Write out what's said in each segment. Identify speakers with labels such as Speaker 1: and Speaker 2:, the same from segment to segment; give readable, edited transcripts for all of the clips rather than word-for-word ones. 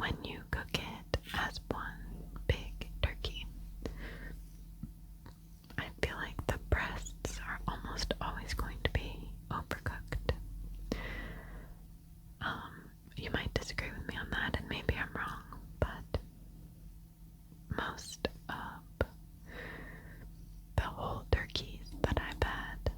Speaker 1: when you cook it as one big turkey, I feel like the breasts are almost always going to be overcooked. You might disagree with me on that, and maybe I'm wrong, but most of the whole turkeys that I've had,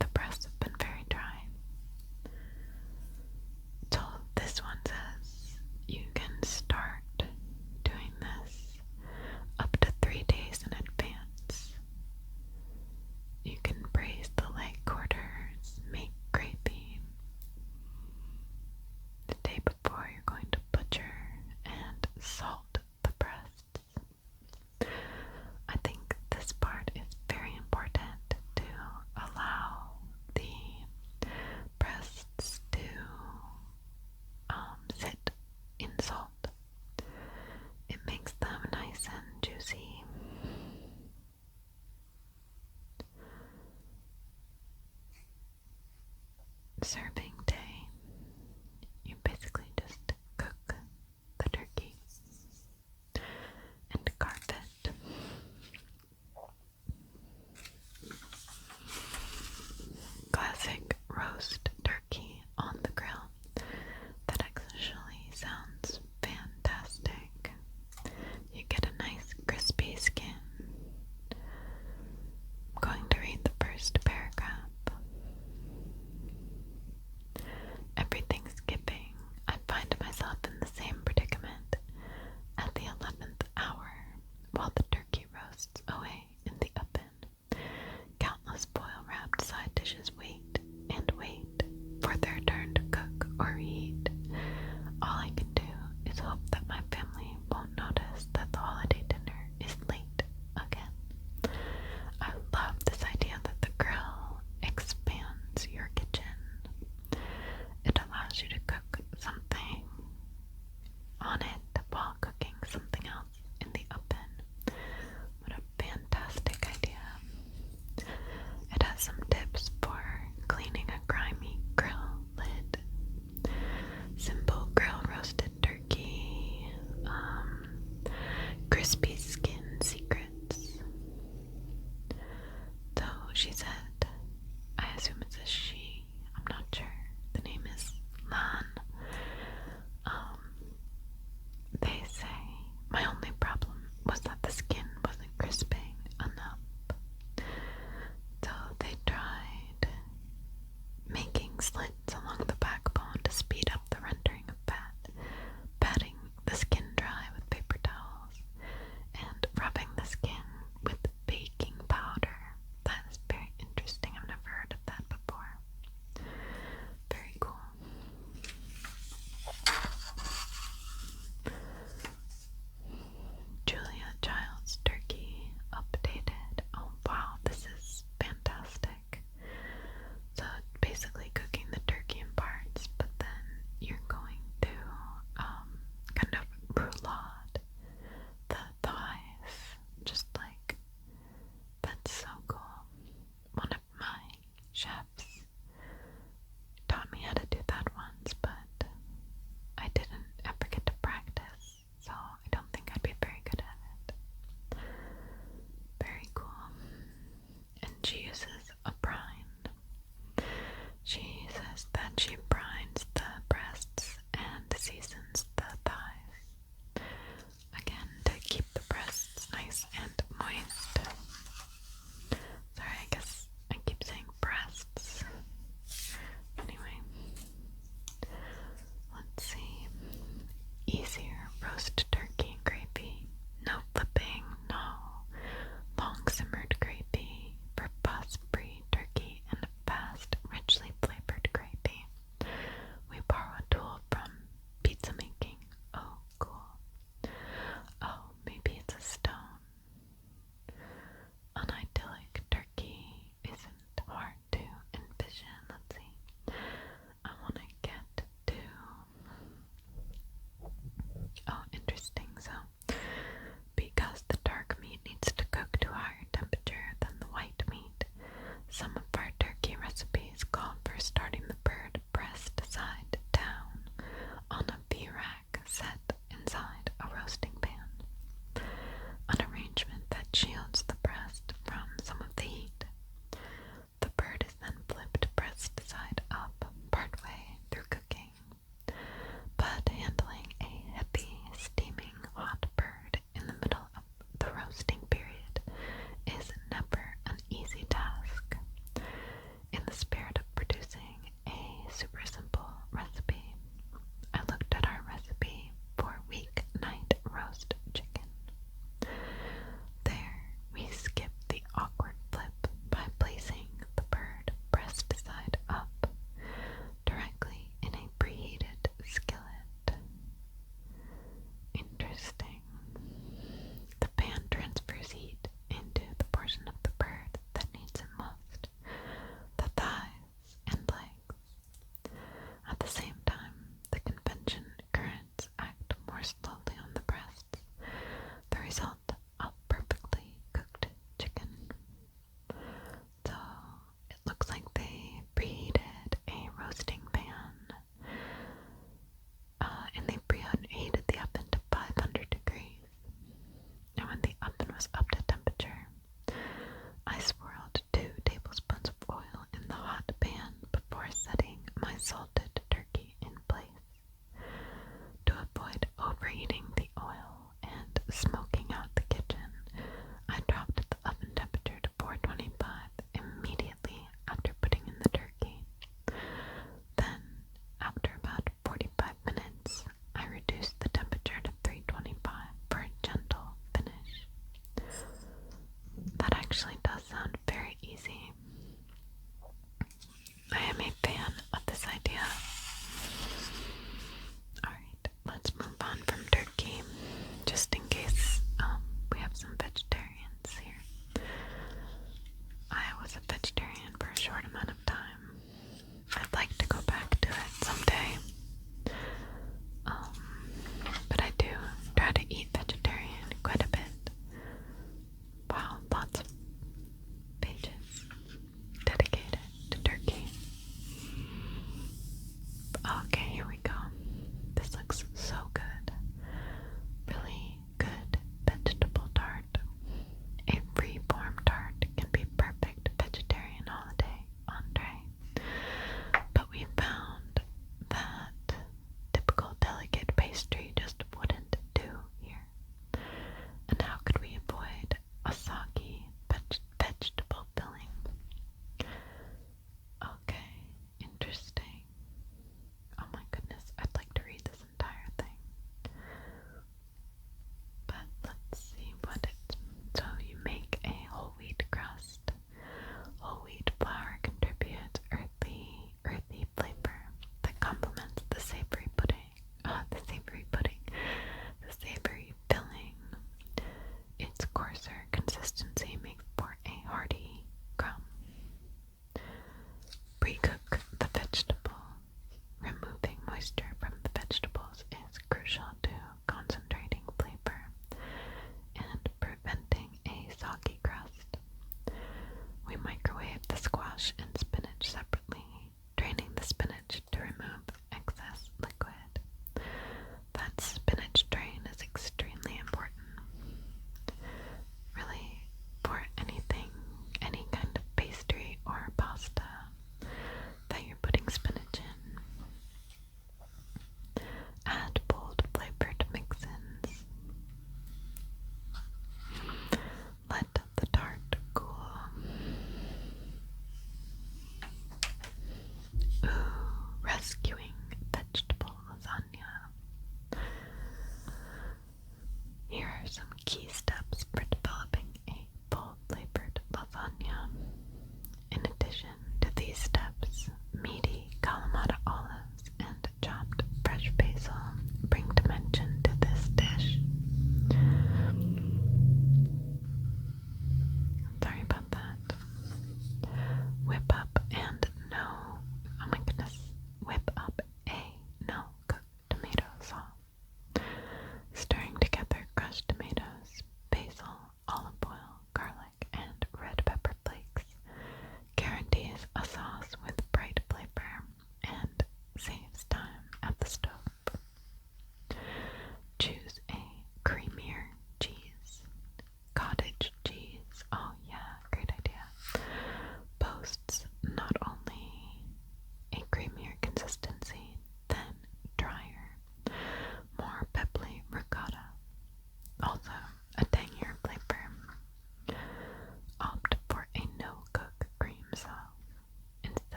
Speaker 1: the breasts have been very dry. So this one says you can start doing this up to 3 days in advance. You can braise the leg quarters, make gravy the day before you're going to butcher, and salt the breasts. I think this part is very important to allow the breasts to sit in salt. It makes them nice and juicy. Serving day, you basically just cook the turkey and carve it. Classic roast turkey on the grill. That actually sounds fantastic. You get a nice crispy skin. I'm going to read the first paragraph. Every Thanksgiving, I find myself in the same predicament at the 11th hour while the turkey roasts away in the oven. Countless foil-wrapped side dishes wait and wait for their turn to cook or eat. All I can do is hope that my family won't notice that the holiday dinner is late again. I love this idea that the grill expands your kitchen. It allows you to cook something on it while cooking something else in the oven. What a fantastic idea. It has some tips for cleaning a grimy grill lid. Simple grill roasted turkey. Crispy skin secrets. So she said, I assume it's a she, I'm not sure. The name is Lan. They say my only problem was that the skin wasn't crisping enough. So they tried making slits along the backbone to speed up the rendering of fat, patting the skin dry with paper towels, and rubbing the skin with baking powder. That is very interesting. I've never heard of that before. Very cool. Julia Child's turkey updated. Oh wow, this is fantastic. So basically cooking the turkey in parts, but then you're going to kind of roulade the thighs, just like, that's so cool. One of my chefs taught me how to do that once, but I didn't ever get to practice, so I don't think I'd be very good at it. Very cool. And she uses a brine. She says that she brines the breasts and seasons the thighs. Again, to keep the breasts nice and moist. Sorry, I guess I keep saying breasts. Anyway, let's see. Easier roast turkey gravy. No flipping, no. Long simmered gravy for fuss-free turkey and fast, richly flavored gravy. We borrow a tool from pizza making. Oh, cool. Oh, maybe it's a stone. An idyllic turkey isn't hard to envision. Let's see. I want to get to... Oh, interesting. So, because the dark meat needs to cook to a higher temperature than the white meat, some of our turkey recipes call for starting the bird breast side down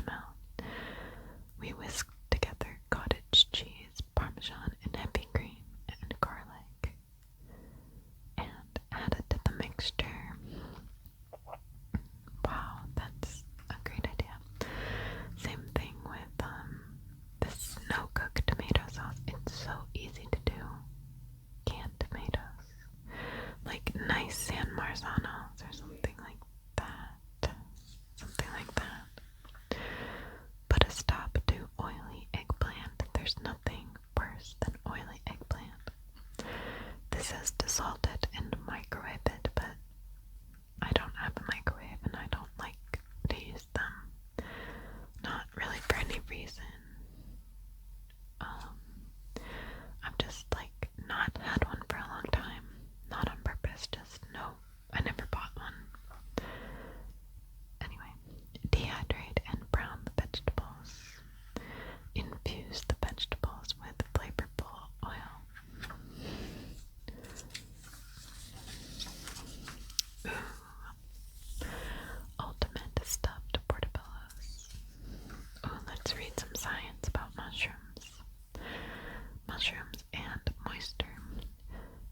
Speaker 1: bechamel. We whisked together cottage cheese, parmesan, and heavy cream, and garlic, and added to the mixture. Wow, that's a great idea. Same thing with the snow-cooked tomato sauce. It's so easy to do. Canned tomatoes, like nice San Marzanos or something like that. Something like that. Put a stop to oily eggplant. There's nothing worse than oily eggplant. This says to salt it and microwave it, but I don't have a microwave and I don't like to use them. Not really for any reason. I've just like not had one for a long time. Not on purpose, just no. I never bought one. Anyway, dehydrate and brown the vegetables. Infuse the vegetables with flavorful oil. Ooh. Ultimate stuffed portobellos. Ooh, let's read some science about mushrooms. Mushrooms and moisture.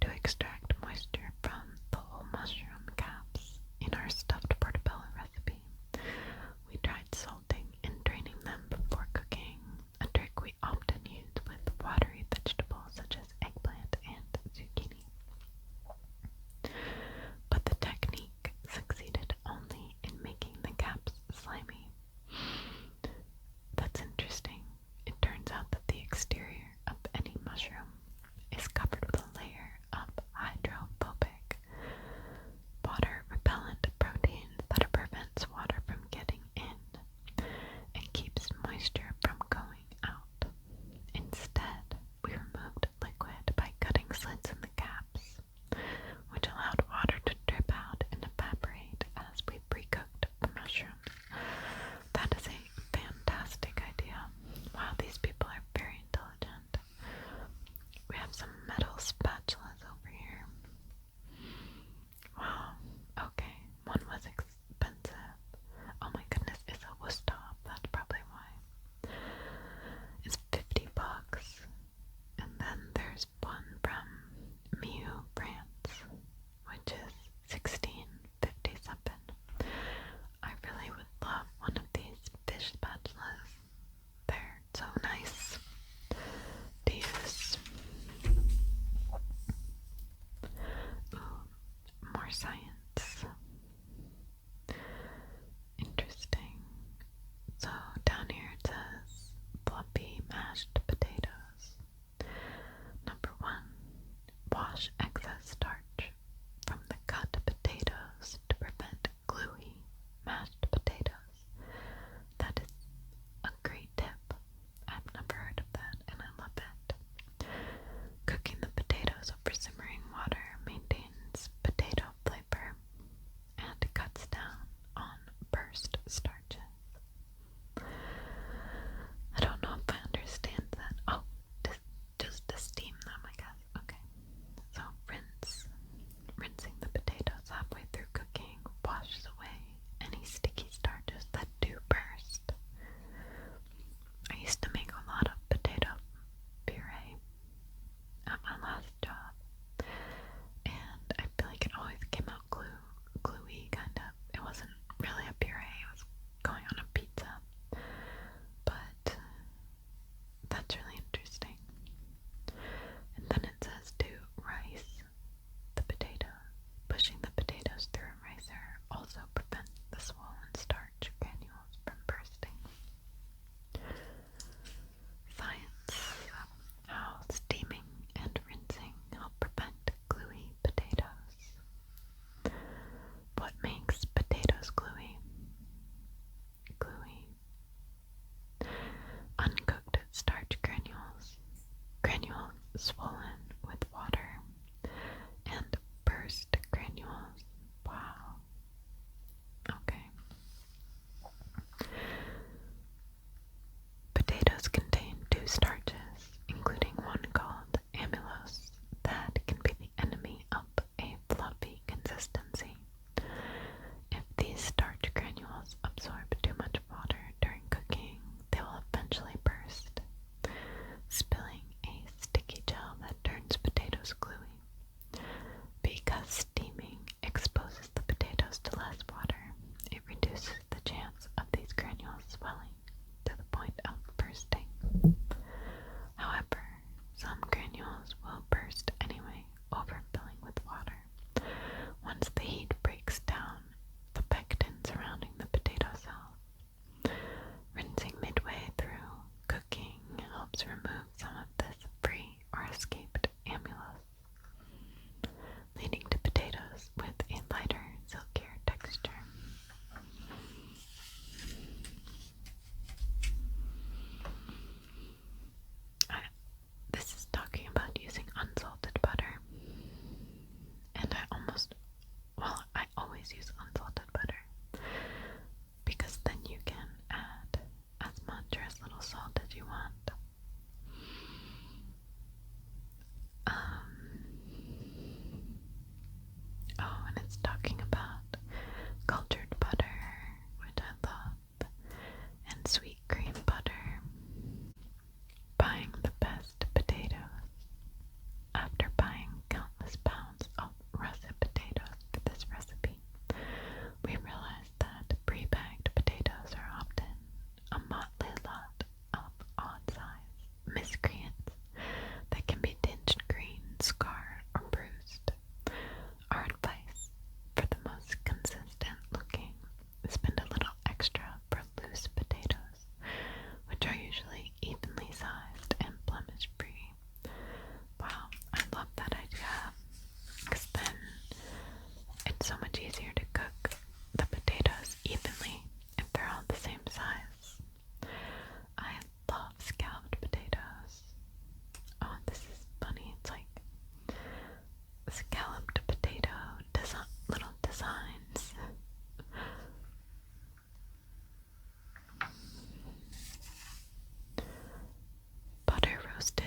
Speaker 1: To extract moisture from the whole mushroom caps in our stuffed portobello recipe, we tried salting and draining them before cooking, a trick we often use with watery vegetables such as eggplant and zucchini. But the technique succeeded only in making the caps slimy. That's interesting. It turns out that the exterior of any mushroom is covered with a layer of hydrophobic, water-repellent proteins that prevents water from getting in and keeps moisture from going out. Instead, we removed liquid by cutting slits in the caps, which allowed water to drip out and evaporate as we pre-cooked the mushrooms. That is a fantastic idea. Wow, these people are very intelligent. We have some metal spatulas over here. Wow, okay. One was expensive. Oh my goodness, it's a Wusthof. That's probably why. It's $50. And then there's one from Miu, France, which is $16.57. I really would love one of these fish spatulas. They're so nice to use. Ooh, more science. Interesting. So down here it says fluffy mashed potatoes. Number 1, wash excess starch from the cut potatoes to prevent gluey mashed potatoes. That is a great tip. I've never heard of that and I love it. Cooking the potatoes over simmering water maintains potato flavor and cuts down on burst starches. I don't know if I understand that. Oh, just to steam them, I guess. Okay. So rinsing the potatoes halfway through cooking washes away any sticky starches that do burst. I used to make a lot of potato puree at my last job, and I feel like it always came out gluey, kind of. It wasn't really a puree, it was going on a pizza, but that's really interesting. And then it says to rice the potato. Pushing the potatoes through a ricer also prevents the swollen starch granules from bursting. Science. How steaming and rinsing help prevent gluey potatoes. What makes potatoes gluey? Uncooked starch granules. Granules swollen with water. And burst granules. Wow. Okay. Potatoes contain 2 starches, including one called amylose, that can be the enemy of a fluffy consistency. If these starch granules absorb too much water during cooking, helps remove some of this free or escaped amylase, leading to potatoes with a lighter, silkier texture. This is talking about using unsalted butter, and I always use unsalted butter, because then you can add as much or as little salt as you want. And it's talking about cultured butter, which I love, and sweet cream butter. Buying the best potatoes. After buying countless pounds of russet potatoes for this recipe, we realized that pre-bagged potatoes are often a motley lot of odd-sized miscreants that can be tinged green, scarred, or bruised. Our advice for the most consistent looking, spend a little extra for loose potatoes, which are usually evenly sized and blemish free. Wow, I love that idea, because then it's so much easier to cook the potatoes evenly if they're all the same size. I love scalloped potatoes. Oh, this is funny. It's like scalloped potato little designs. Butter roasted